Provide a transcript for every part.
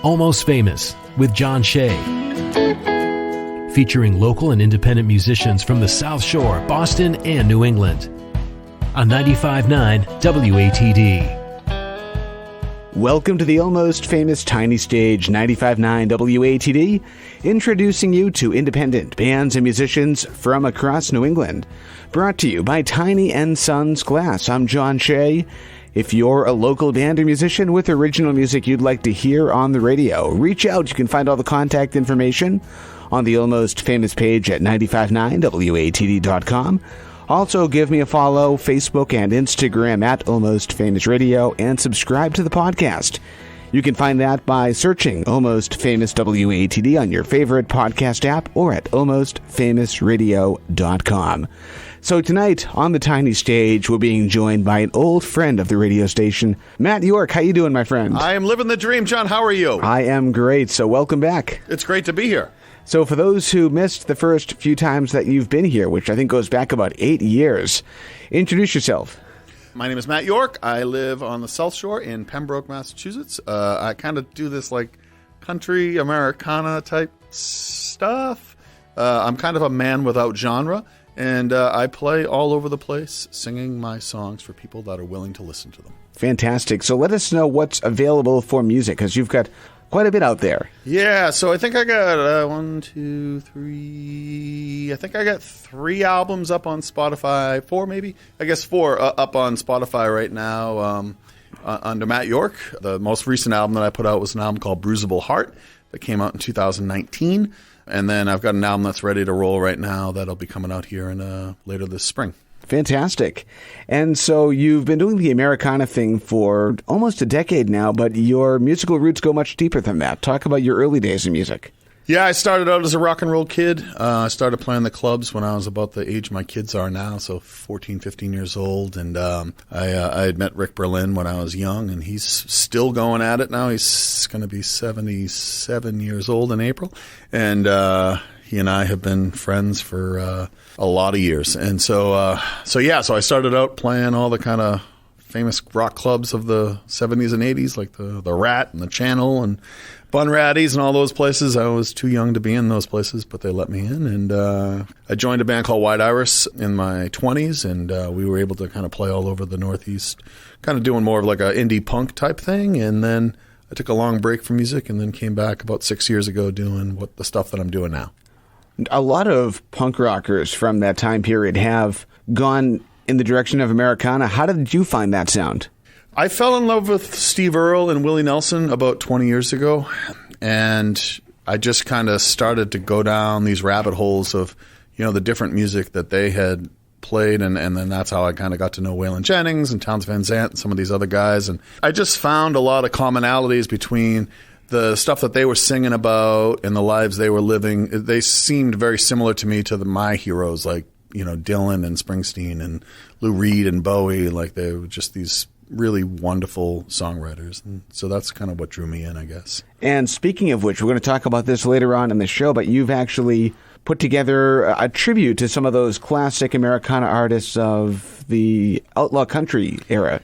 Almost Famous with John Shea. Featuring local and independent musicians from the South Shore, Boston, and New England. On 95.9 WATD. Welcome to the Almost Famous Tiny Stage 95.9 WATD, introducing you to independent bands and musicians from across New England. Brought to you by Tiny & Sons Glass. I'm John Shea. If you're a local band or musician with original music you'd like to hear on the radio, reach out. You can find all the contact information on the Almost Famous page at 959watd.com. Also, give me a follow, Facebook and Instagram at Almost Famous Radio, and subscribe to the podcast. You can find that by searching Almost Famous WATD on your favorite podcast app or at almostfamousradio.com. So tonight, on the tiny stage, we're being joined by an old friend of the radio station, Matt York. How you doing, my friend? I am living the dream, John. How are you? I am great, so welcome back. It's great to be here. So for those who missed the first few times that you've been here, which I think goes back about 8 years, introduce yourself. My name is Matt York. I live on the South Shore in Pembroke, Massachusetts. I kind of do this like country Americana type stuff. I'm kind of a man without genre, and I play all over the place singing my songs for people that are willing to listen to them. Fantastic. So let us know what's available for music, because you've got quite a bit out there. Yeah, so I think I got I think I got 3 albums up on Spotify, 4 maybe? I guess 4 up on Spotify right now under Matt York. The most recent album that I put out was an album called Bruisable Heart that came out in 2019. And then I've got an album that's ready to roll right now that'll be coming out here in later this spring. Fantastic. And so you've been doing the Americana thing for almost a decade now, but your musical roots go much deeper than that. Talk about your early days in music. Yeah, I started out as a rock and roll kid. I started playing the clubs when I was about the age my kids are now, so 14, 15 years old. And I had met Rick Berlin when I was young, and he's still going at it now. He's going to be 77 years old in April. And he and I have been friends for a lot of years. And so I started out playing all the kind of famous rock clubs of the 70s and 80s, like the Rat and the Channel and Bunratty's and all those places. I was too young to be in those places, but they let me in. And I joined a band called White Iris in my 20s, and we were able to kind of play all over the Northeast, kind of doing more of like an indie punk type thing. And then I took a long break from music and then came back about 6 years ago doing the stuff that I'm doing now. A lot of punk rockers from that time period have gone in the direction of Americana. How did you find that sound? I fell in love with Steve Earle and Willie Nelson about 20 years ago, and I just kind of started to go down these rabbit holes of, the different music that they had played, and then that's how I kind of got to know Waylon Jennings and Townes Van Zandt and some of these other guys, and I just found a lot of commonalities between the stuff that they were singing about and the lives they were living. They seemed very similar to me to my heroes, like, Dylan and Springsteen and Lou Reed and Bowie. Like, they were just these really wonderful songwriters. And so that's kind of what drew me in, I guess. And speaking of which, we're going to talk about this later on in the show, but you've actually put together a tribute to some of those classic Americana artists of the outlaw country era.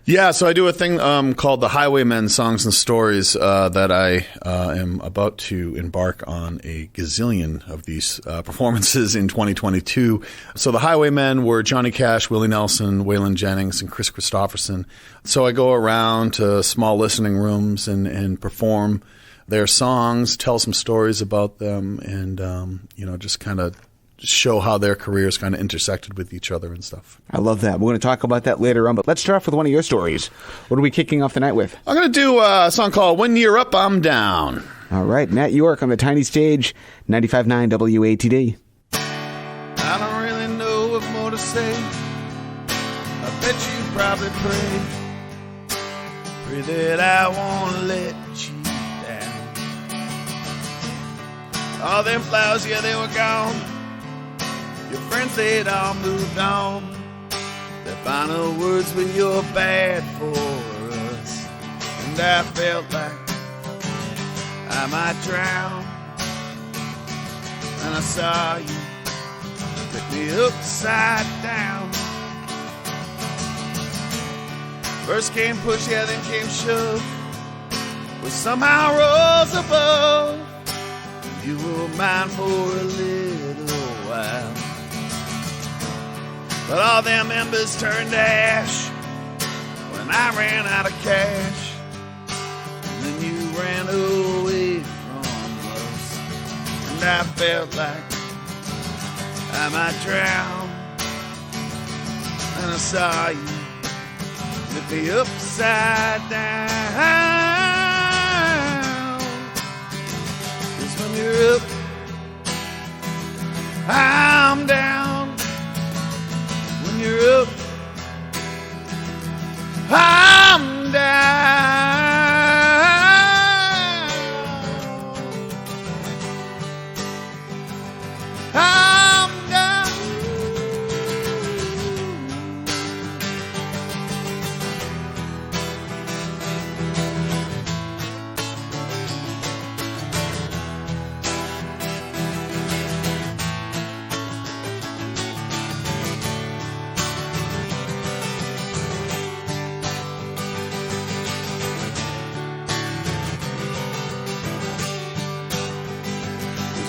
Yeah, so I do a thing called the Highwaymen Songs and Stories that I am about to embark on a gazillion of these performances in 2022. So the Highwaymen were Johnny Cash, Willie Nelson, Waylon Jennings, and Chris Christopherson. So I go around to small listening rooms and perform their songs, tell some stories about them, and just kind of show how their careers kind of intersected with each other and stuff. I love that. We're going to talk about that later on, but let's start off with one of your stories. What are we kicking off the night with? I'm going to do a song called When You're Up, I'm Down. All right, Matt York on the tiny stage, 95.9 WATD. I don't really know what more to say. I bet you probably pray that I won't let you down. All them flowers, yeah, they were gone. Your friends, they'd all moved on. Their final words were, "You're bad for us." And I felt like I might drown. And I saw you flip me upside down. First came push, yeah, then came shove. was somehow rose above. You were mine for a little while, but all them embers turned to ash when I ran out of cash. And then you ran away from us, and I felt like I might drown. And I saw you lift me upside down. 'Cause when you're up, I'm down. When you're up, I'm down. I'm down.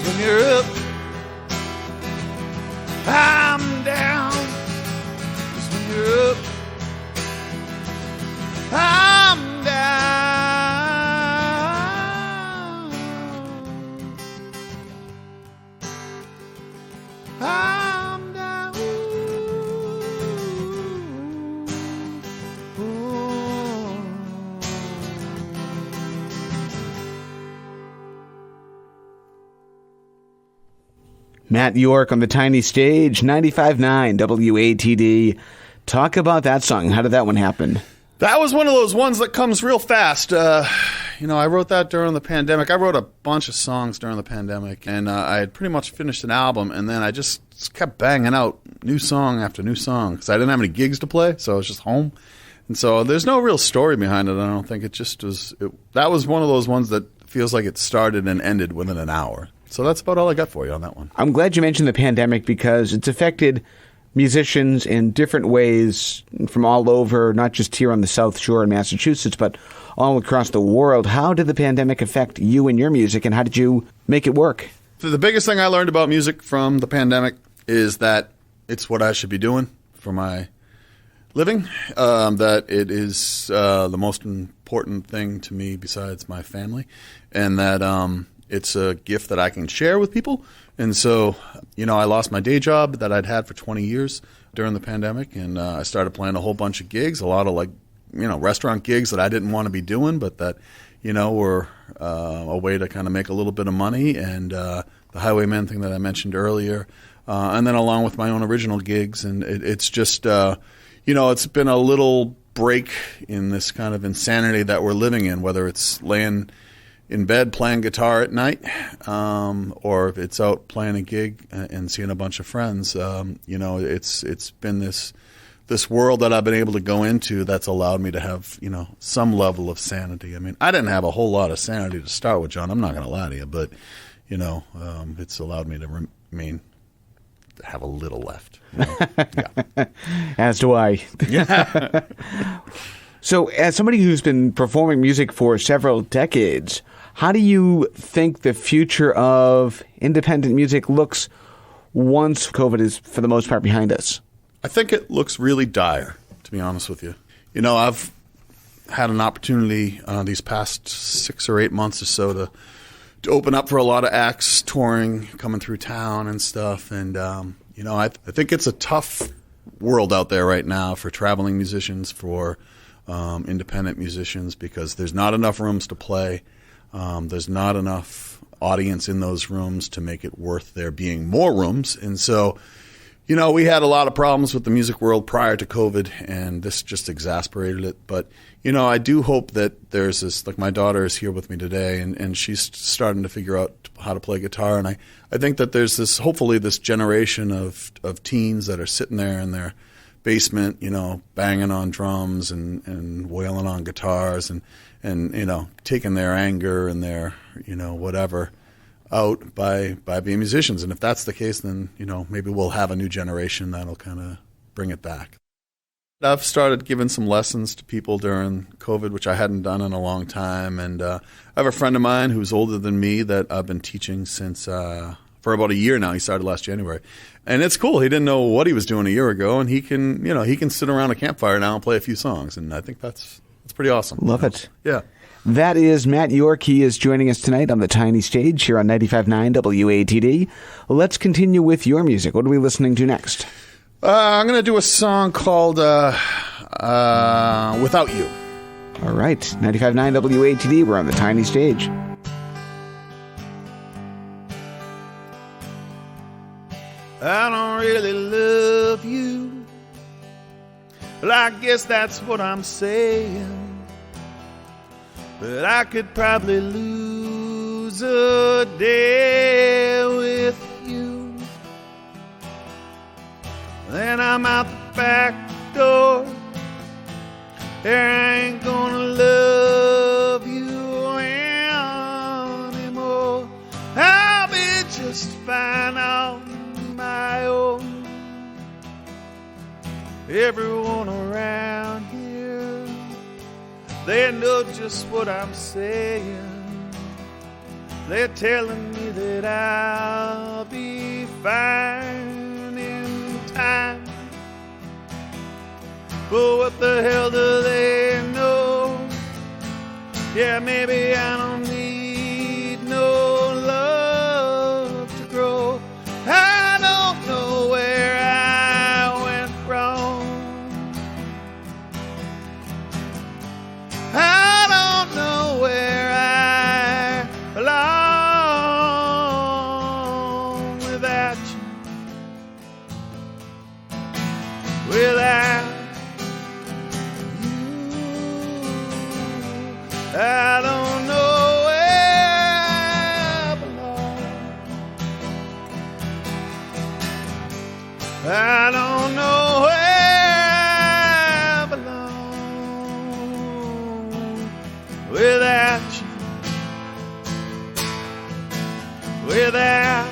When you're up, I'm down. 'Cause when you're up, I'm down. I'm down. Matt York on the tiny stage, 95.9 WATD. Talk about that song. How did that one happen? That was one of those ones that comes real fast. I wrote that during the pandemic. I wrote a bunch of songs during the pandemic, and I had pretty much finished an album, and then I just kept banging out new song after new song because I didn't have any gigs to play, so I was just home. And so there's no real story behind it, I don't think. It just was that was one of those ones that feels like it started and ended within an hour. So that's about all I got for you on that one. I'm glad you mentioned the pandemic because it's affected musicians in different ways from all over, not just here on the South Shore in Massachusetts, but all across the world. How did the pandemic affect you and your music, and how did you make it work? The biggest thing I learned about music from the pandemic is that it's what I should be doing for my living, that it is the most important thing to me besides my family, and that it's a gift that I can share with people. And so, I lost my day job that I'd had for 20 years during the pandemic, and I started playing a whole bunch of gigs, a lot of restaurant gigs that I didn't want to be doing, but that, were a way to kind of make a little bit of money, and the Highwaymen thing that I mentioned earlier, and then along with my own original gigs. And it's just, it's been a little break in this kind of insanity that we're living in, whether it's laying in bed playing guitar at night, or if it's out playing a gig and seeing a bunch of friends. It's been this world that I've been able to go into that's allowed me to have some level of sanity. I mean, I didn't have a whole lot of sanity to start with, John. I'm not going to lie to you, but it's allowed me to have a little left. Yeah. As do I. Yeah. So, as somebody who's been performing music for several decades, how do you think the future of independent music looks once COVID is, for the most part, behind us? I think it looks really dire, to be honest with you. I've had an opportunity these past 6 or 8 months or so to open up for a lot of acts touring, coming through town and stuff. And, I think it's a tough world out there right now for traveling musicians, for independent musicians, because there's not enough rooms to play. There's not enough audience in those rooms to make it worth there being more rooms. And so, we had a lot of problems with the music world prior to COVID, and this just exasperated it. But, I do hope that there's this, like my daughter is here with me today, and she's starting to figure out how to play guitar. And I think that there's hopefully this generation of teens that are sitting there in their basement, banging on drums and wailing on guitars and taking their anger and their, whatever out by being musicians. And if that's the case, then, maybe we'll have a new generation that'll kind of bring it back. I've started giving some lessons to people during COVID, which I hadn't done in a long time. And I have a friend of mine who's older than me that I've been teaching since for about a year now. He started last January. And it's cool. He didn't know what he was doing a year ago, and he can sit around a campfire now and play a few songs. And I think that's pretty awesome. Love it. Yeah. That is Matt York. He is joining us tonight on the tiny stage here on 95.9 WATD. Let's continue with your music. What are we listening to next? I'm going to do a song called Without You. All right. 95.9 WATD. We're on the tiny stage. I don't really love you. Well, I guess that's what I'm saying. But I could probably lose a day with you. Then I'm out the back door. I ain't gonna love you anymore. I'll be just fine on my own. Everyone around here, they know just what I'm saying. They're telling me that I'll be fine in time. But what the hell do they know? Yeah, maybe I don't need no love to grow. I don't know where I went wrong. I don't know where I belong without you. Without I don't know where I belong. I don't know where I belong without you. Without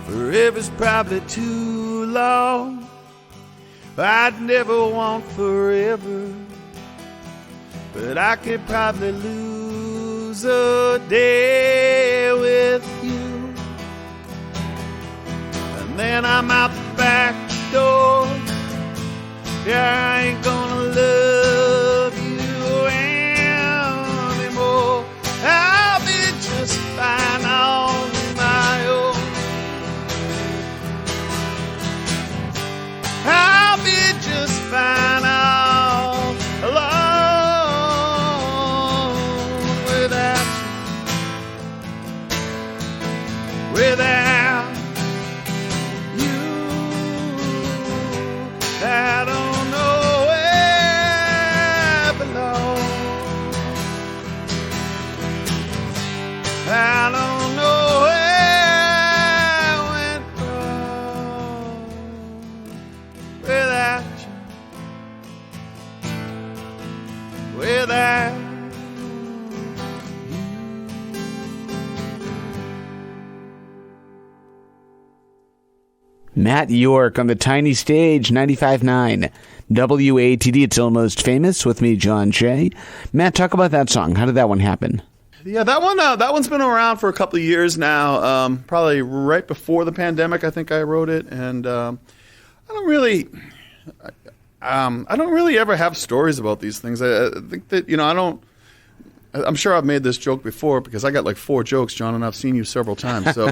forever's probably too long. I'd never want forever, but I could probably lose a day with you. And then I'm out the back door. Yeah, I ain't gonna love you anymore. I'll be just fine on my own. I'll be just fine all alone without you. Without you, I don't know where I belong. I don't know where I went wrong without you. Without Matt York on the tiny stage, 95.9 WATD. It's Almost Famous with me, John Shea. Matt, talk about that song. How did that one happen? Yeah, that one's been around for a couple of years now. Probably right before the pandemic, I think I wrote it, and I don't really ever have stories about these things. I think that I'm sure I've made this joke before because I got like 4 jokes, John, and I've seen you several times. So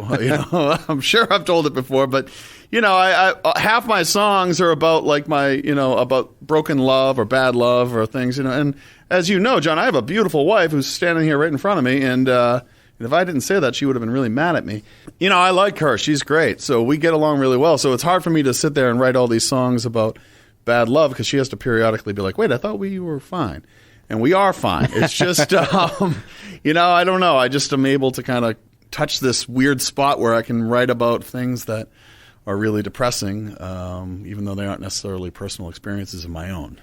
I'm sure I've told it before. But I half my songs are about like about broken love or bad love or things. And as you know, John, I have a beautiful wife who's standing here right in front of me, and if I didn't say that, she would have been really mad at me. I like her; she's great, so we get along really well. So it's hard for me to sit there and write all these songs about bad love because she has to periodically be like, "Wait, I thought we were fine." and we are fine. It's just, I don't know. I just am able to kind of touch this weird spot where I can write about things that are really depressing, even though they aren't necessarily personal experiences of my own.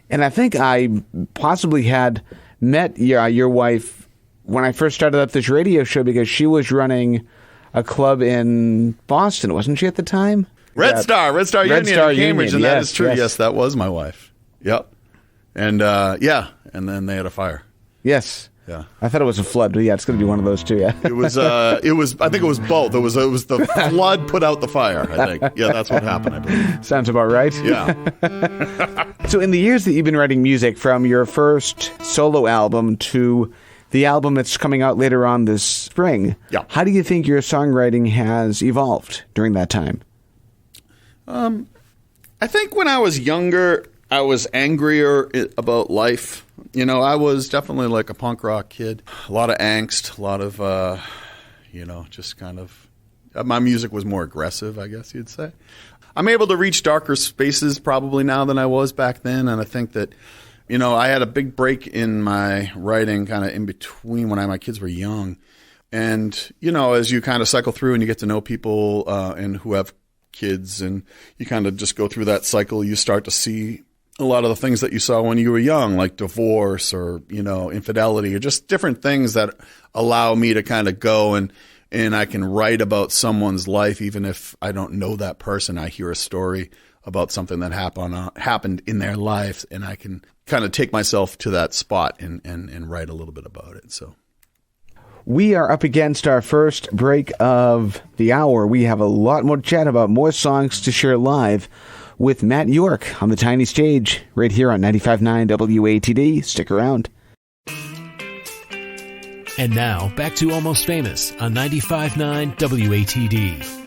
And I think I possibly had met your wife when I first started up this radio show because she was running a club in Boston, wasn't she at the time? Red Star Union in Cambridge, Union. and yes, that is true. Yes. Yes, that was my wife. Yep. And and then they had a fire. Yes. Yeah. I thought it was a flood, but yeah, it's going to be one of those too. Yeah. It was. I think it was both. It was the flood put out the fire. I think. Yeah, that's what happened. I believe. Sounds about right. Yeah. So in the years that you've been writing music, from your first solo album to the album that's coming out later on this spring, yeah. How do you think your songwriting has evolved during that time? I think when I was younger, I was angrier about life. I was definitely like a punk rock kid. A lot of angst, a lot of, just kind of, my music was more aggressive, I guess you'd say. I'm able to reach darker spaces probably now than I was back then. And I think that, I had a big break in my writing kind of in between when my kids were young. And, as you kind of cycle through and you get to know people and who have kids and you kind of just go through that cycle, you start to see a lot of the things that you saw when you were young, like divorce or, infidelity or just different things that allow me to kind of go and I can write about someone's life even if I don't know that person. I hear a story about something that happened in their life and I can kind of take myself to that spot and write a little bit about it. So we are up against our first break of the hour. We have a lot more to chat about, more songs to share live with Matt York on the tiny stage right here on 95.9 WATD. Stick around. And now, back to Almost Famous on 95.9 WATD.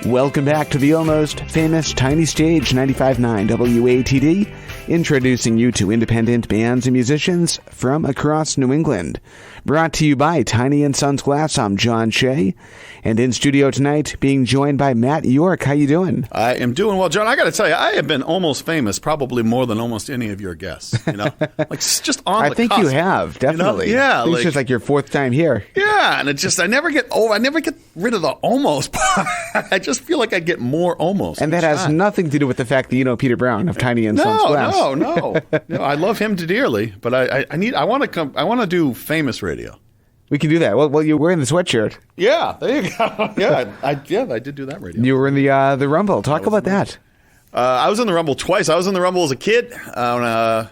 Welcome back to the almost famous tiny stage, 95.9 WATD, introducing you to independent bands and musicians from across New England. Brought to you by Tiny & Sons Glass, I'm John Shea, and in studio tonight, being joined by Matt York. How you doing? I am doing well, John. I got to tell you, I have been almost famous, probably more than almost any of your guests. Like just on the I think cusp. you have, definitely. Yeah, I think it's just like your fourth time here. Yeah, and I never get rid of the almost part. I just feel like I get more almost. And that has nothing to do with the fact that you know Peter Brown of Tiny & Sons Glass. No. I love him dearly, but I want to do famous radio. We can do that. Well, you were in the sweatshirt. Yeah, there you go. Yeah, I did do that radio. You were in the Rumble. Talk about that. I was in the Rumble twice. I was in the Rumble as a kid, about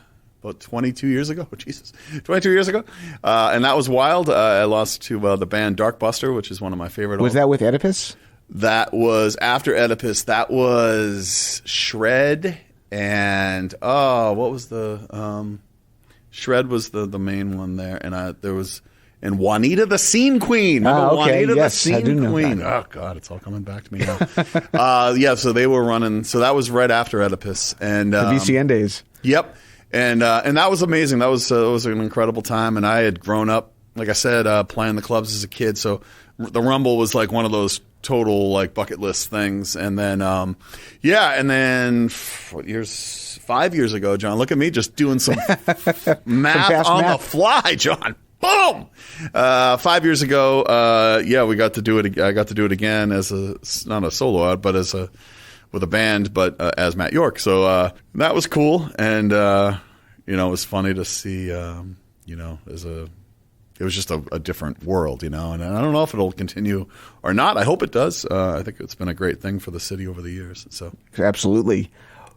22 years ago. Oh, Jesus, 22 years ago, and that was wild. I lost to the band Darkbuster, which is one of my favorite. Was that with Oedipus? That was after Oedipus. That was Shred and what was the Shred was the main one there, and there was. And Juanita the Scene Queen. Remember Juanita the Scene Queen? Oh, God, it's all coming back to me now. So they were running. So that was right after Oedipus. And the VCN days. Yep. And that was amazing. That was an incredible time. And I had grown up, like I said, playing the clubs as a kid. So the Rumble was like one of those total like bucket list things. And then, and then 5 years ago, John, look at me just doing some math on the fly, John. Boom! 5 years ago, we got to do it. I got to do it again as not a solo out, but with a band, but as Matt York. So that was cool, and it was funny to see. It was just a different world, and I don't know if it'll continue or not. I hope it does. I think it's been a great thing for the city over the years. So absolutely.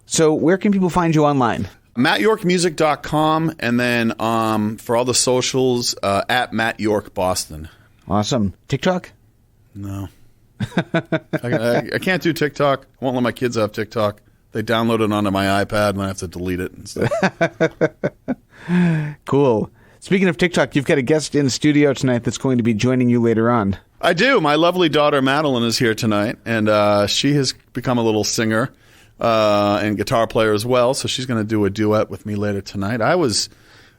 So where can people find you online? MattYorkMusic.com, and then for all the socials, at Matt York Boston. Awesome. TikTok? No. I can't do TikTok. I won't let my kids have TikTok. They download it onto my iPad, and I have to delete it and stuff. Cool. Speaking of TikTok, you've got a guest in the studio tonight that's going to be joining you later on. I do. My lovely daughter, Madeline, is here tonight, and she has become a little singer. And guitar player as well, so she's going to do a duet with me later tonight. I was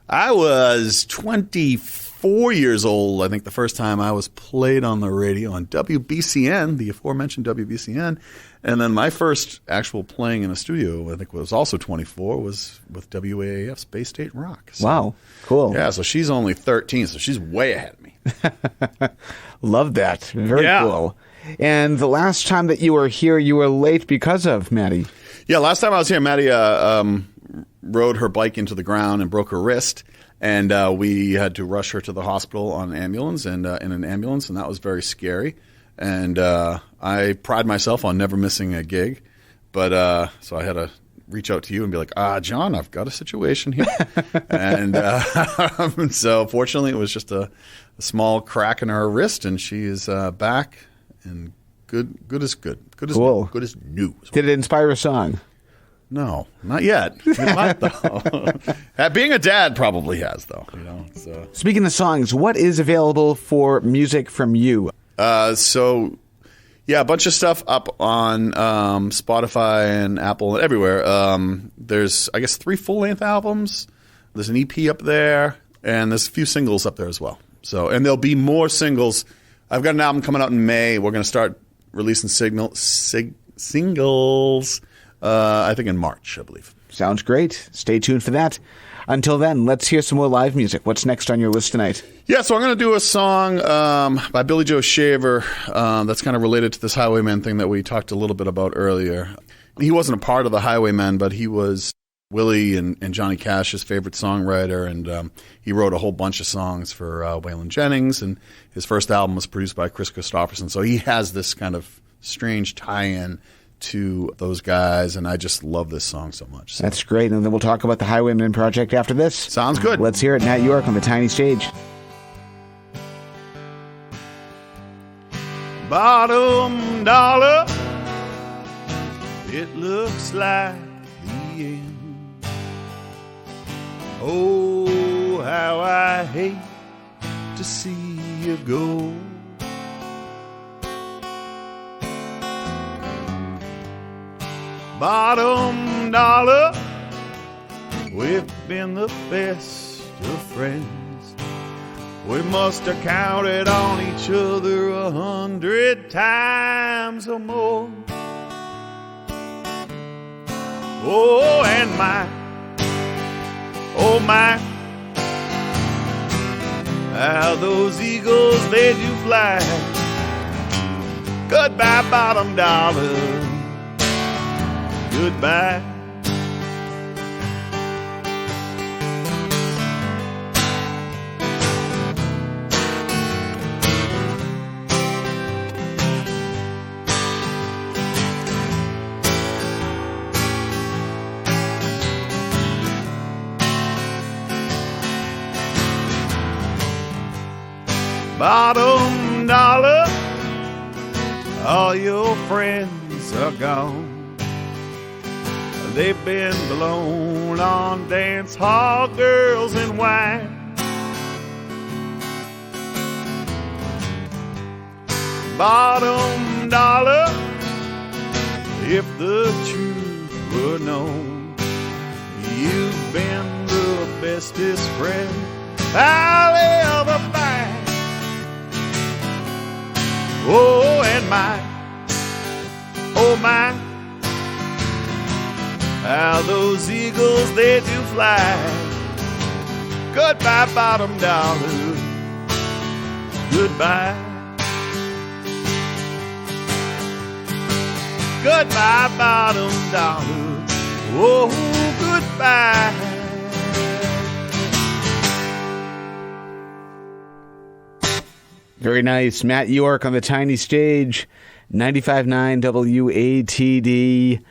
25 4 years old, I think, the first time I was played on the radio on WBCN, the aforementioned WBCN. And then my first actual playing in a studio, I think was also 24, was with WAAF's Bay State Rock. So, Wow, cool. yeah, so she's only 13, so she's way ahead of me. Love that. Very cool. And the last time that you were here, you were late because of Maddie. Yeah, last time I was here, Maddie rode her bike into the ground and broke her wrist. And we had to rush her to the hospital on an ambulance and in an ambulance, and that was very scary. And I pride myself on never missing a gig, but so I had to reach out to you and be like, John, I've got a situation here. And so fortunately, it was just a small crack in her wrist, and she is back and good as good. Good as cool. Good as new. Did it inspire a song? No, not yet. It might, though. Being a dad probably has, though. You know. So. Speaking of songs, what is available for music from you? So, yeah, a bunch of stuff up on Spotify and Apple and everywhere. There's, I guess, 3 full-length albums. There's an EP up there, and there's a few singles up there as well. So, and there'll be more singles. I've got an album coming out in May. We're going to start releasing singles. I think in March, I believe. Sounds great. Stay tuned for that. Until then, let's hear some more live music. What's next on your list tonight? Yeah, so I'm going to do a song by Billy Joe Shaver that's kind of related to this Highwaymen thing that we talked a little bit about earlier. He wasn't a part of the Highwaymen, but he was Willie and Johnny Cash's favorite songwriter, and he wrote a whole bunch of songs for Waylon Jennings, and his first album was produced by Chris Christopherson. So he has this kind of strange tie-in to those guys, and I just love this song so much. So. That's great, and then we'll talk about the Highwaymen project after this. Sounds good. Let's hear it. Nat York on the tiny stage. Bottom dollar, it looks like the end. Oh, how I hate to see you go. Bottom dollar, we've been the best of friends. We must have counted on each other 100 times or more. Oh, and oh my, how those eagles, they do fly. Goodbye, bottom dollar. Goodbye. Bottom dollar, all your friends are gone. They've been blown on dance hall girls and wine. Bottom dollar, if the truth were known, you've been the bestest friend I'll ever find. Oh, and oh my, how those eagles, they do fly. Goodbye, bottom dollar. Goodbye. Goodbye, bottom dollar. Oh, goodbye. Very nice. Matt York on the tiny stage, 95.9 WATD.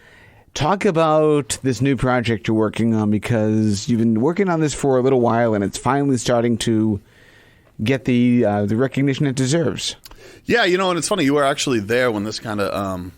Talk about this new project you're working on, because you've been working on this for a little while and it's finally starting to get the recognition it deserves. Yeah, and it's funny, you were actually there when this kind of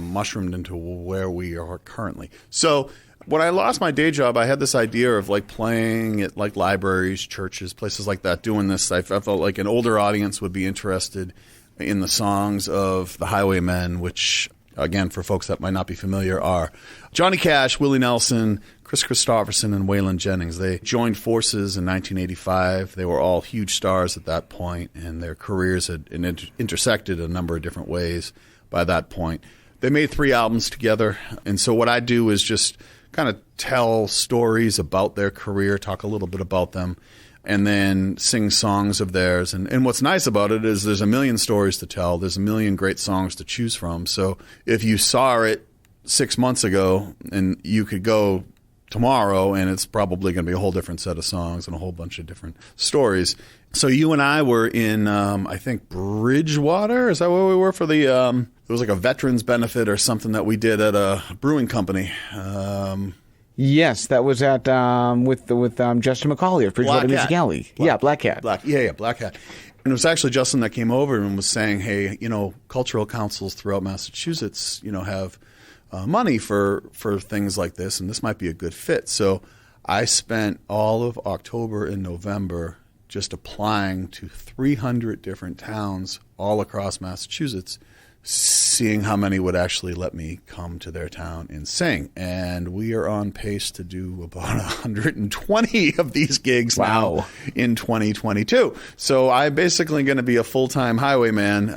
mushroomed into where we are currently. So when I lost my day job, I had this idea of like playing at like libraries, churches, places like that, doing this. I felt like an older audience would be interested in the songs of the Highwaymen, which again, for folks that might not be familiar, are Johnny Cash, Willie Nelson, Chris Christopherson, and Waylon Jennings. They joined forces in 1985. They were all huge stars at that point, and their careers had intersected a number of different ways by that point. They made 3 albums together, and so what I do is just kind of tell stories about their career, talk a little bit about them, and then sing songs of theirs. And what's nice about it is there's a million stories to tell. There's a million great songs to choose from. So if you saw it 6 months ago, and you could go tomorrow, and it's probably going to be a whole different set of songs and a whole bunch of different stories. So you and I were in, I think, Bridgewater. Is that where we were for the? There was like a veterans benefit or something that we did at a brewing company. Yes, that was at with Justin McCauley of Bridgewater Music Alley. Black Hat. Black Hat. And it was actually Justin that came over and was saying, hey, cultural councils throughout Massachusetts, have money for things like this, and this might be a good fit. So I spent all of October and November just applying to 300 different towns all across Massachusetts, seeing how many would actually let me come to their town and sing. And we are on pace to do about 120 of these gigs now in 2022. So I'm basically going to be a full-time highwayman.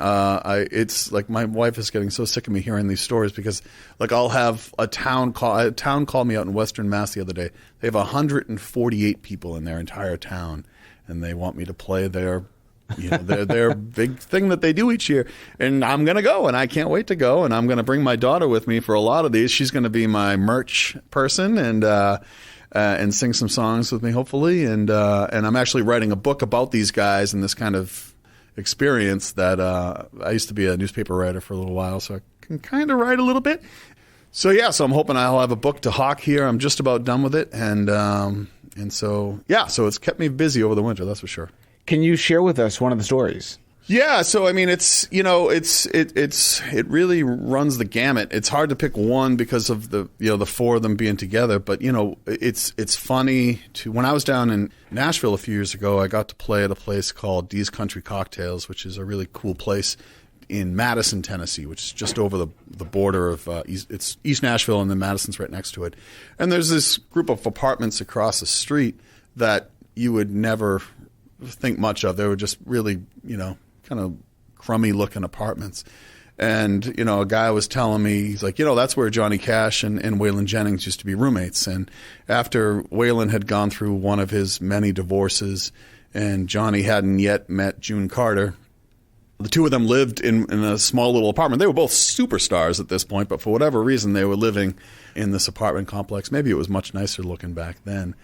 It's like my wife is getting so sick of me hearing these stories because like I'll have a town call me out in Western Mass the other day. They have 148 people in their entire town, and they want me to play their big thing that they do each year. And I'm going to go, and I can't wait to go. And I'm going to bring my daughter with me for a lot of these. She's going to be my merch person and sing some songs with me, hopefully. And I'm actually writing a book about these guys and this kind of experience that I used to be a newspaper writer for a little while, so I can kind of write a little bit. So I'm hoping I'll have a book to hawk here. I'm just about done with it. So it's kept me busy over the winter, that's for sure. Can you share with us one of the stories? Yeah, so I mean, it really runs the gamut. It's hard to pick one because of the 4 of them being together. But it's funny to when I was down in Nashville a few years ago, I got to play at a place called Dee's Country Cocktails, which is a really cool place in Madison, Tennessee, which is just over the border of it's East Nashville, and then Madison's right next to it. And there's this group of apartments across the street that you would never think much of. They were just really, kind of crummy looking apartments. And, a guy was telling me, he's like, that's where Johnny Cash and Waylon Jennings used to be roommates. And after Waylon had gone through one of his many divorces and Johnny hadn't yet met June Carter, the two of them lived in a small little apartment. They were both superstars at this point, but for whatever reason, they were living in this apartment complex. Maybe it was much nicer looking back then.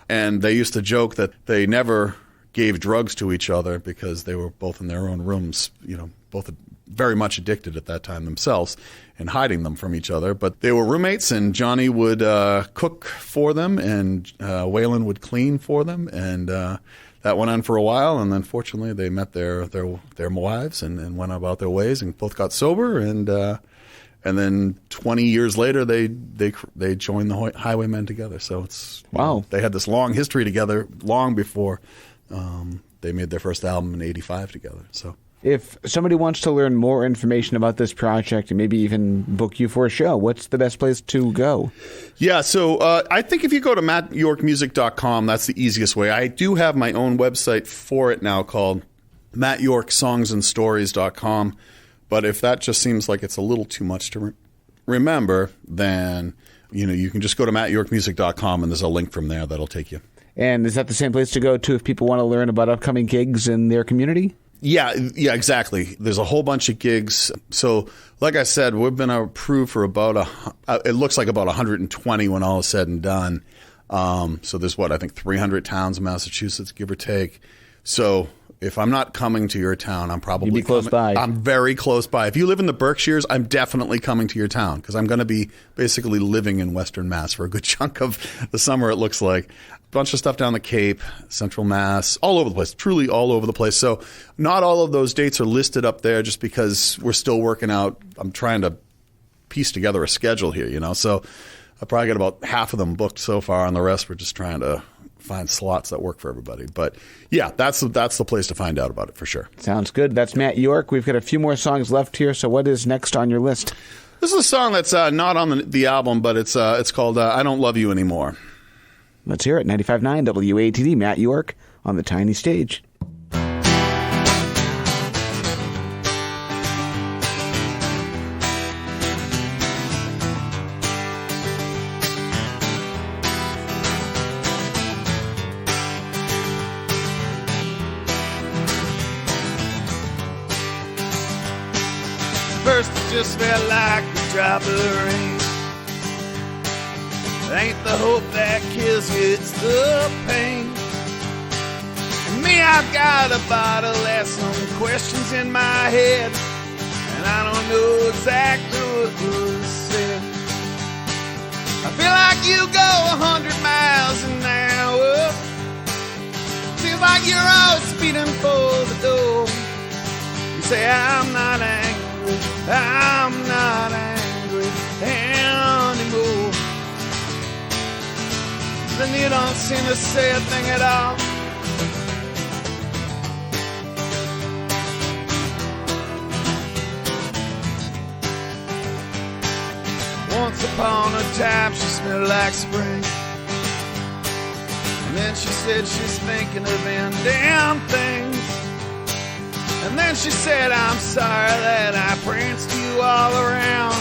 And they used to joke that they never gave drugs to each other because they were both in their own rooms, both very much addicted at that time themselves and hiding them from each other. But they were roommates, and Johnny would cook for them, and Waylon would clean for them, and that went on for a while. And then fortunately they met their wives and went about their ways and both got sober, and then 20 years later they joined the Highwaymen together. So it's they had this long history together long before they made their first album in '85 together. So if somebody wants to learn more information about this project and maybe even book you for a show, what's the best place to go? Yeah, so I think if you go to mattyorkmusic.com, that's the easiest way. I do have my own website for it now called mattyorkssongsandstories.com. But if that just seems like it's a little too much to remember, then you can just go to mattyorkmusic.com, and there's a link from there that'll take you. And is that the same place to go to if people want to learn about upcoming gigs in their community? Yeah, exactly. There's a whole bunch of gigs. So, like I said, we've been approved for about it looks like about 120 when all is said and done. So there's I think 300 towns in Massachusetts, give or take. So if I'm not coming to your town, I'm probably You'd be close by. I'm very close by. If you live in the Berkshires, I'm definitely coming to your town because I'm going to be basically living in Western Mass for a good chunk of the summer, it looks like. Bunch of stuff down the Cape, Central Mass, all over the place, truly all over the place. So not all of those dates are listed up there just because we're still working out. I'm trying to piece together a schedule here, So I probably got about half of them booked so far, and the rest we're just trying to find slots that work for everybody. But yeah, that's the place to find out about it for sure. Sounds good. That's Matt York. We've got a few more songs left here. So what is next on your list? This is a song that's not on the album, but it's called "I Don't Love You Anymore." Let's hear it. 95.9 WATD, Matt York on the tiny stage. First it just felt like a drop of rain. It ain't the hope that kills you, it's the pain. And me, I've got a bottle, that's some questions in my head, and I don't know exactly what was said. I feel like you go 100 miles an hour. Seems like you're always speeding for the door. You say, I'm not angry, I'm not angry anymore. Then you don't seem to say a thing at all. Once upon a time she smelled like spring, and then she said she's thinking of them damn things. And then she said, I'm sorry that I pranced you all around.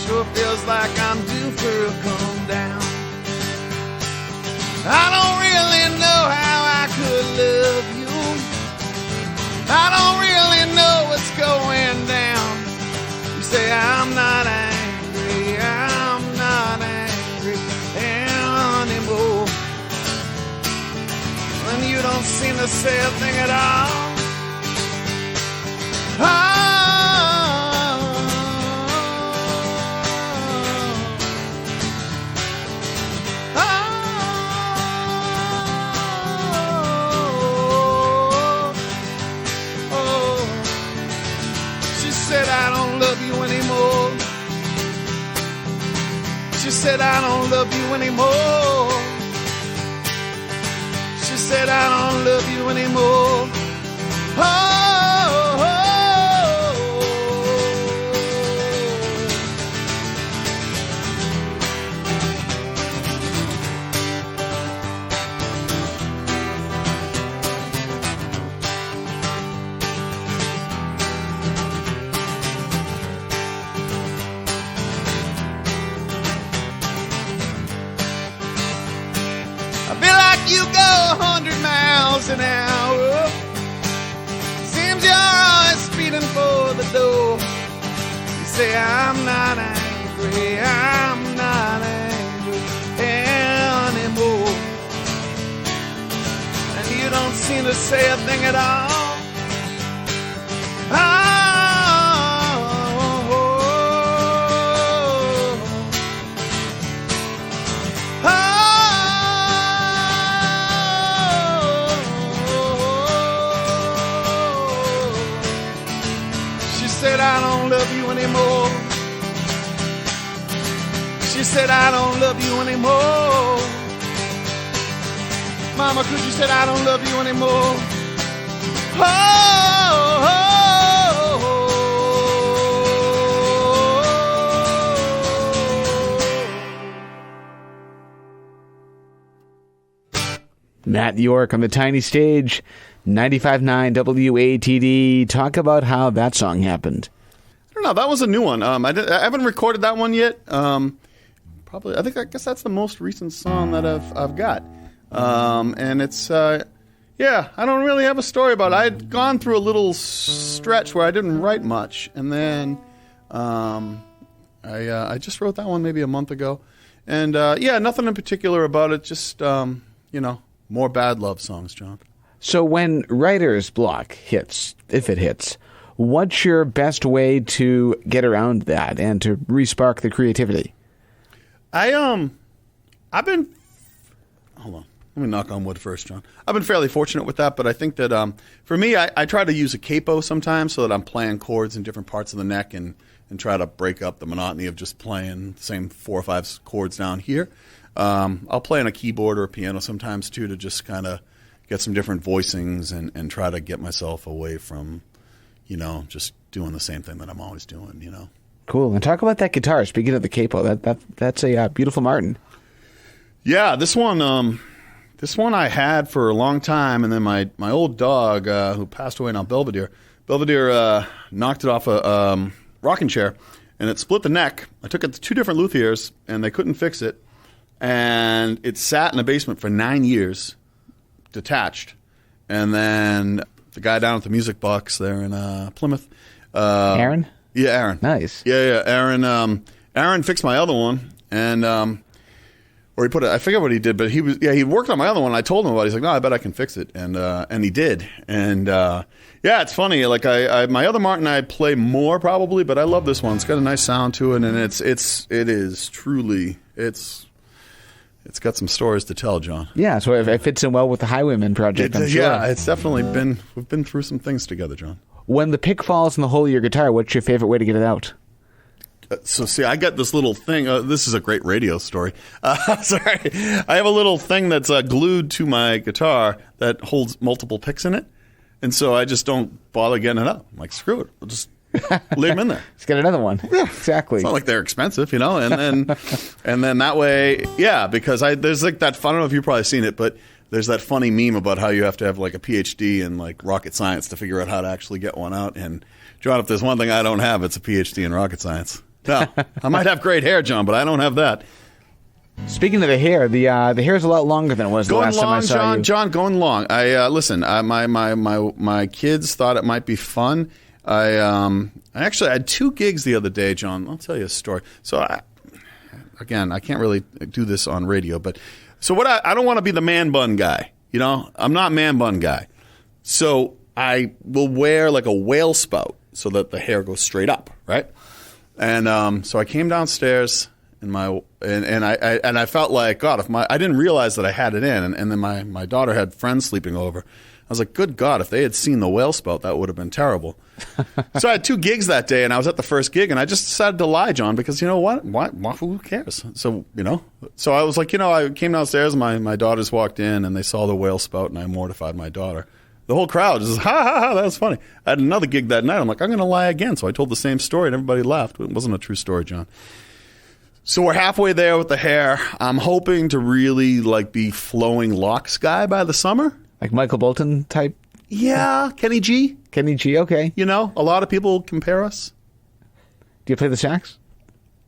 Sure feels like I'm due for a calm down. I don't really know how I could love you. I don't really know what's going down. You say I'm not angry, I'm not angry anymore. And you don't seem to say a thing at all. She said I don't love you anymore. She said I don't love you anymore. She said I don't love you anymore. You go 100 miles an hour. Seems you're always speeding for the door. You say I'm not angry, I'm not angry anymore. And you don't seem to say a thing at all. I don't love you anymore. She said I don't love you anymore. Mama, could you say I don't love you anymore? Matt York on the tiny stage. 95.9 WATD. Talk about how that song happened. I don't know. That was a new one. I haven't recorded that one yet. Probably. I guess that's the most recent song that I've got. And it's I don't really have a story about it. I had gone through a little stretch where I didn't write much, and then I just wrote that one maybe a month ago. And nothing in particular about it. Just more bad love songs, John. So when writer's block hits, if it hits, what's your best way to get around that and to re-spark the creativity? I've been, hold on, let me knock on wood first, John. I've been fairly fortunate with that, but I think that for me, I try to use a capo sometimes so that I'm playing chords in different parts of the neck and try to break up the monotony of just playing the same 4 or 5 chords down here. I'll play on a keyboard or a piano sometimes too to just kind of get some different voicings and try to get myself away from, just doing the same thing that I'm always doing, Cool. And talk about that guitar. Speaking of the capo, that's a beautiful Martin. Yeah, this one I had for a long time, and then my old dog, who passed away now, Belvedere knocked it off a rocking chair, and it split the neck. I took it to 2 different luthiers, and they couldn't fix it, and it sat in the basement for 9 years, detached. And then the guy down at the Music Box there in Plymouth, Aaron? Yeah, Aaron. Nice. Yeah. Aaron fixed my other one, and or he put it. I forget what he did, but he worked on my other one. I told him about it. He's like, no, I bet I can fix it, and he did. And yeah, it's funny. Like I my other Martin I play more probably, but I love this one. It's got a nice sound to it, and it is truly it's got some stories to tell, John. Yeah, so it fits in well with the Highwaymen project, I'm sure. Yeah, it's definitely we've been through some things together, John. When the pick falls in the hole of your guitar, what's your favorite way to get it out? So, see, I got this little thing. This is a great radio story. Sorry. I have a little thing that's glued to my guitar that holds multiple picks in it. And so I just don't bother getting it out. I'm like, screw it. I'll just leave them in there. Let's get another one. Yeah, exactly. It's not like they're expensive, you know? And then that way, yeah, because there's like that, I don't know if you've probably seen it, but there's that funny meme about how you have to have like a PhD in like rocket science to figure out how to actually get one out. And John, if there's one thing I don't have, it's a PhD in rocket science. No, I might have great hair, John, but I don't have that. Speaking of the hair, the hair is a lot longer than it was the last time I saw you. John, going long. Listen. My kids thought it might be fun. I actually had 2 gigs the other day, John. I'll tell you a story. So I can't really do this on radio, but so what? I don't want to be the man bun guy. You know, I'm not man bun guy. So I will wear like a whale spout so that the hair goes straight up, right? And so I came downstairs and I felt like, God, I didn't realize that I had it in, and then my daughter had friends sleeping over. I was like, good God, if they had seen the whale spout, that would have been terrible. So I had 2 gigs that day, and I was at the first gig, and I just decided to lie, John, because you know what? Who cares? So, so I was like, I came downstairs, and my daughters walked in, and they saw the whale spout, and I mortified my daughter. The whole crowd just, ha, ha, ha, that was funny. I had another gig that night. I'm like, I'm going to lie again. So I told the same story, and everybody laughed. It wasn't a true story, John. So we're halfway there with the hair. I'm hoping to really like be flowing locks guy by the summer. Like Michael Bolton type? Yeah, Kenny G. Kenny G, okay. A lot of people compare us. Do you play the sax?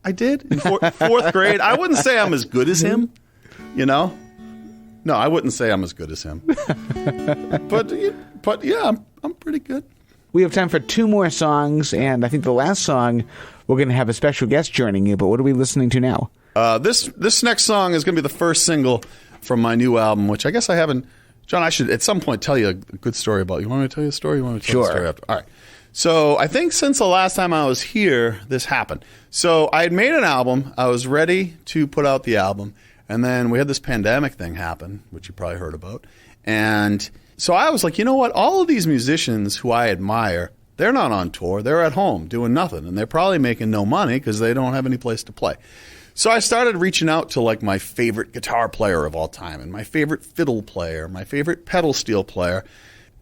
I did in 4th grade. I wouldn't say I'm as good as him, No, I wouldn't say I'm as good as him. but yeah, I'm pretty good. We have time for 2 more songs, and I think the last song we're going to have a special guest joining you, but what are we listening to now? This next song is going to be the first single from my new album, which I guess I haven't... John, I should at some point tell you a good story about. You want me to tell you a story? You want me to tell you a story after? All right. So I think since the last time I was here, this happened. So I had made an album. I was ready to put out the album. And then we had this pandemic thing happen, which you probably heard about. And so I was like, you know what? All of these musicians who I admire, they're not on tour. They're at home doing nothing. And they're probably making no money because they don't have any place to play. So I started reaching out to like my favorite guitar player of all time and my favorite fiddle player, my favorite pedal steel player.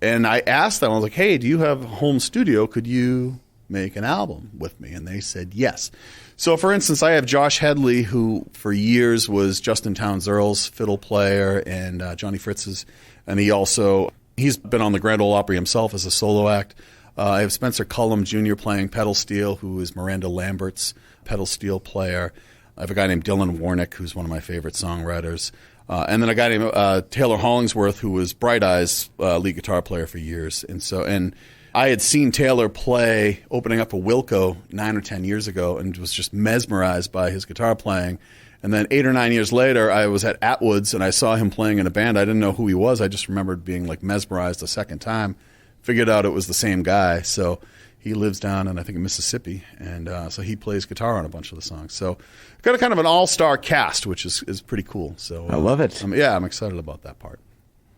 And I asked them, I was like, hey, do you have a home studio? Could you make an album with me? And they said yes. So, for instance, I have Josh Headley, who for years was Justin Townes Earle's fiddle player and Johnny Fritz's. And he's been on the Grand Ole Opry himself as a solo act. I have Spencer Cullum Jr. playing pedal steel, who is Miranda Lambert's pedal steel player. I have a guy named Dylan Warnick, who's one of my favorite songwriters. And then a guy named Taylor Hollingsworth, who was Bright Eyes' lead guitar player for years. And I had seen Taylor play opening up a Wilco 9 or 10 years ago and was just mesmerized by his guitar playing. And then 8 or 9 years later, I was at Atwood's and I saw him playing in a band. I didn't know who he was. I just remembered being like mesmerized a second time. Figured out it was the same guy. So he lives down in, I think, in Mississippi. And so he plays guitar on a bunch of the songs. So got a kind of an all-star cast, which is pretty cool. So I love it. I'm excited about that part.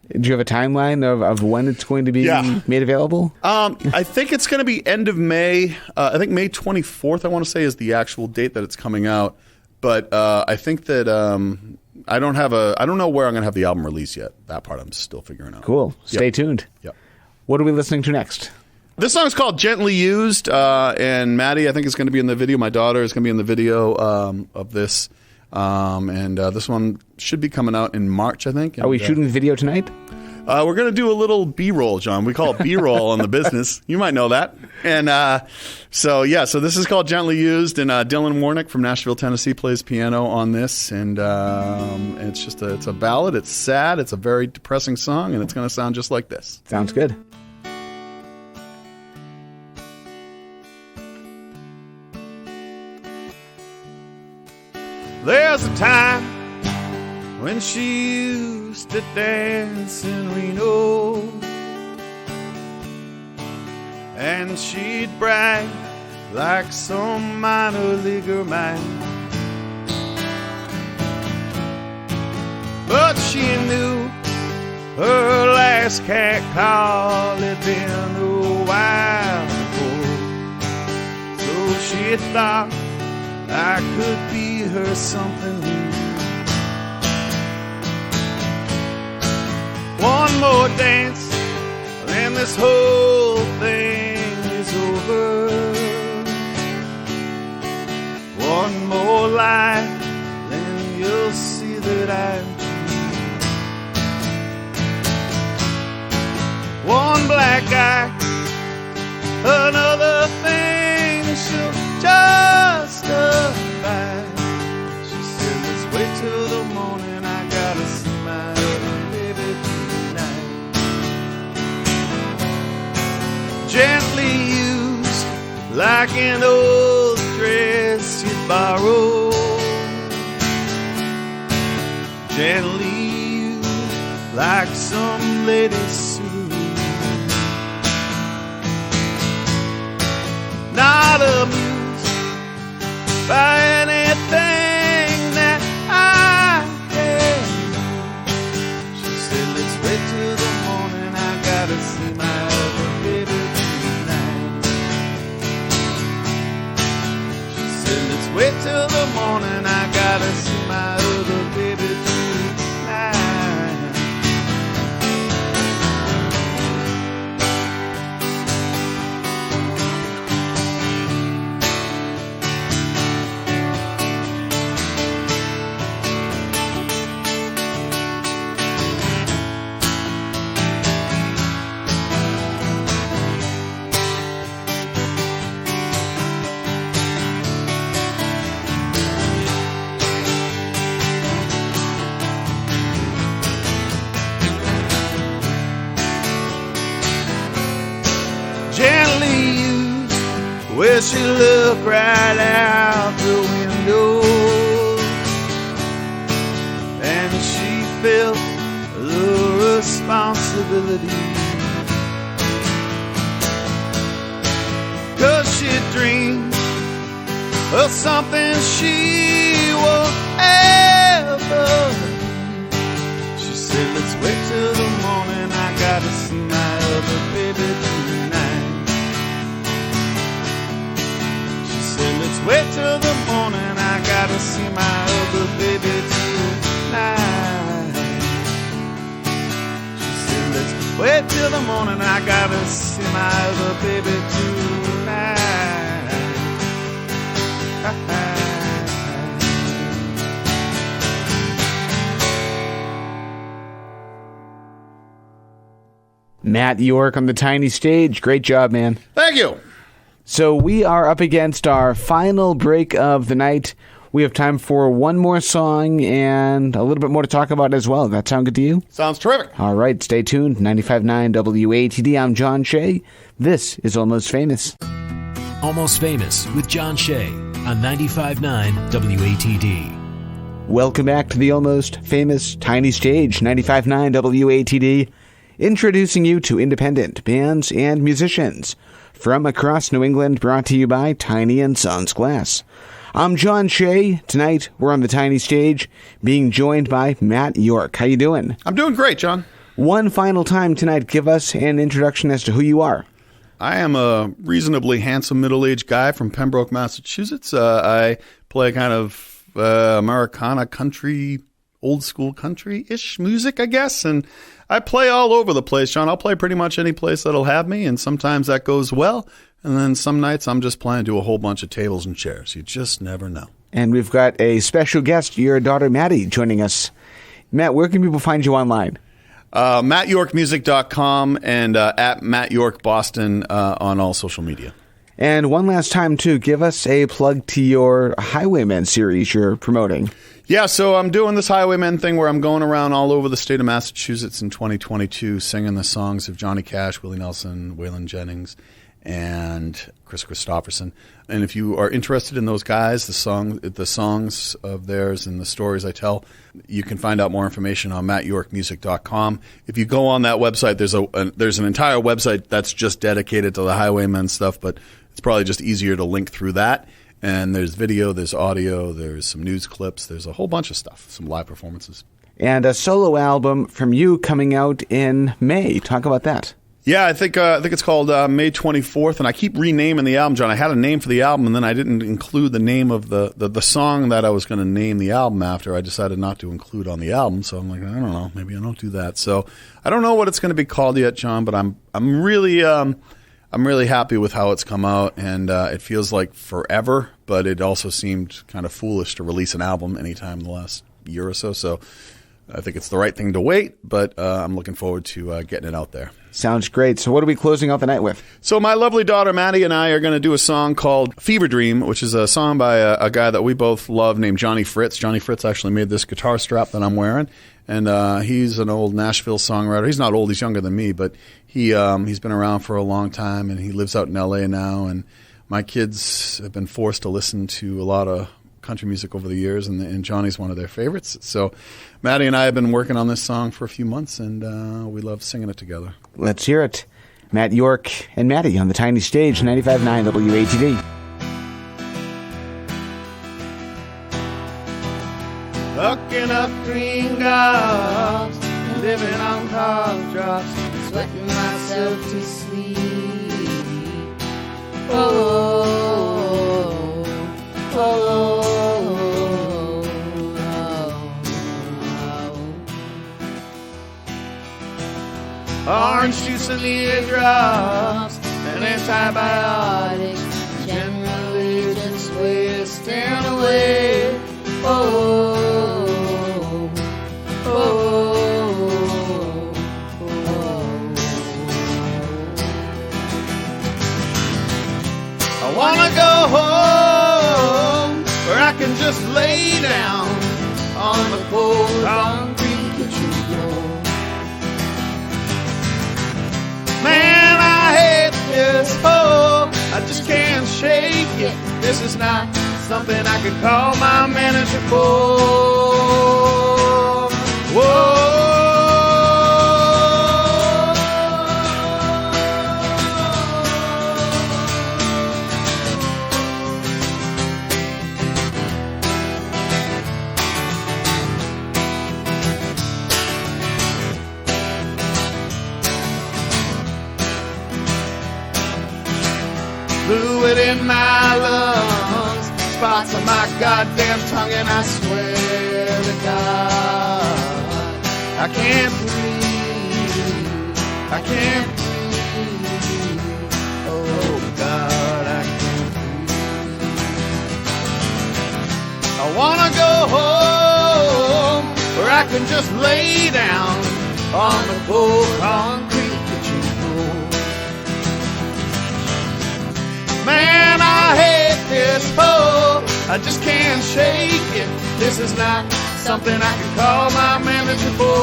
Do you have a timeline of when it's going to be made available? I think it's going to be end of May. I think May 24th, I want to say, is the actual date that it's coming out. But I think that I don't know where I'm going to have the album released yet. That part I'm still figuring out. Cool. Stay tuned. Yep. What are we listening to next? This song is called Gently Used, and Maddie, I think, is going to be in the video. My daughter is going to be in the video of this. And this one should be coming out in March, I think. Are we shooting the video tonight? We're going to do a little B-roll, John. We call it B-roll in the business. You might know that. And so this is called Gently Used, and Dylan Warnick from Nashville, Tennessee plays piano on this. And it's a ballad. It's sad. It's a very depressing song, and it's going to sound just like this. Sounds good. There's a time when she used to dance in Reno, and she'd brag like some minor leaguer man. But she knew her last cat call had been a while before, so she thought I could be her something new. One more dance, then this whole thing is over. One more lie, then you'll see that I'm true. One black eye, another thing she'll just abide. She said, let's wait till the morning, I gotta see my other baby tonight. Gently used, like an old dress you borrowed. Gently used, like some lady's suit. Not amused by anything that I can do. She said, let's wait till the morning, I gotta see my other baby tonight. She said, let's wait till the morning, I gotta see my other baby tonight. Gently used, where she looked right out the window, and she felt the responsibility, 'cause she dreamed of something she won't ever be. She said, let's wait till the morning, I gotta see my other baby tonight. Let's wait till the morning, I gotta see my other baby tonight. She said, let's wait till the morning, I gotta see my other baby tonight. Matt York on the tiny stage. Great job, man. Thank you. So we are up against our final break of the night. We have time for one more song and a little bit more to talk about as well. Does that sound good to you? Sounds terrific. All right, stay tuned. 95.9 WATD. I'm John Shea. This is Almost Famous. Almost Famous with John Shea on 95.9 WATD. Welcome back to the Almost Famous Tiny Stage, 95.9 WATD. Introducing you to independent bands and musicians from across New England, brought to you by Tiny & Sons Glass. I'm John Shea. Tonight, we're on the tiny stage, being joined by Matt York. How you doing? I'm doing great, John. One final time tonight, give us an introduction as to who you are. I am a reasonably handsome middle-aged guy from Pembroke, Massachusetts. I play kind of Americana country, old school country-ish music, I guess. And I play all over the place, John. I'll play pretty much any place that'll have me, and sometimes that goes well. And then some nights I'm just playing to a whole bunch of tables and chairs. You just never know. And we've got a special guest, your daughter Maddie, joining us. Matt, where can people find you online? MattYorkMusic.com and at Matt York Boston on all social media. And one last time, too, give us a plug to your Highwaymen series you're promoting. Yeah, so I'm doing this Highwaymen thing where I'm going around all over the state of Massachusetts in 2022 singing the songs of Johnny Cash, Willie Nelson, Waylon Jennings, and Chris Christopherson. And if you are interested in those guys, the songs of theirs and the stories I tell, you can find out more information on MattYorkMusic.com. If you go on that website, there's an entire website that's just dedicated to the Highwaymen stuff, but it's probably just easier to link through that. And there's video, there's audio, there's some news clips, there's a whole bunch of stuff, some live performances. And a solo album from you coming out in May. Talk about that. Yeah, I think it's called May 24th, and I keep renaming the album, John. I had a name for the album, and then I didn't include the name of the song that I was going to name the album after. I decided not to include on the album, so I'm like, I don't know, maybe I don't do that. So I don't know what it's going to be called yet, John, but I'm really happy with how it's come out, and it feels like forever, but it also seemed kind of foolish to release an album anytime in the last year or so. So I think it's the right thing to wait, but I'm looking forward to getting it out there. Sounds great. So what are we closing out the night with? So my lovely daughter Maddie and I are going to do a song called Fever Dream, which is a song by a guy that we both love named Johnny Fritz. Johnny Fritz actually made this guitar strap that I'm wearing, and he's an old Nashville songwriter. He's not old, he's younger than me, but he's been around for a long time, and he lives out in L.A. now, and my kids have been forced to listen to a lot of country music over the years, and Johnny's one of their favorites. So Maddie and I have been working on this song for a few months, and we love singing it together. Let's hear it. Matt York and Maddie on the tiny stage, 95.9 WATD. Hooking up green gobs, living on cough drops, sweating myself to sleep. Oh, oh, oh. Orange juice and ear drops, and antibiotics, generally just wasting away. Oh, oh, oh, oh. I wanna go home where I can just lay down on the cold concrete kitchen floor. Man, I hate this hole, I just can't shake it. This is not something I could call my manager for. Whoa. Fluid in my lungs, spots on my goddamn tongue, and I swear to God, I can't breathe, I can't breathe, oh God, I can't breathe. I wanna go home where I can just lay down on the cold concrete kitchen floor. Man, I hate this hole, I just can't shake it. This is not something I can call my manager for.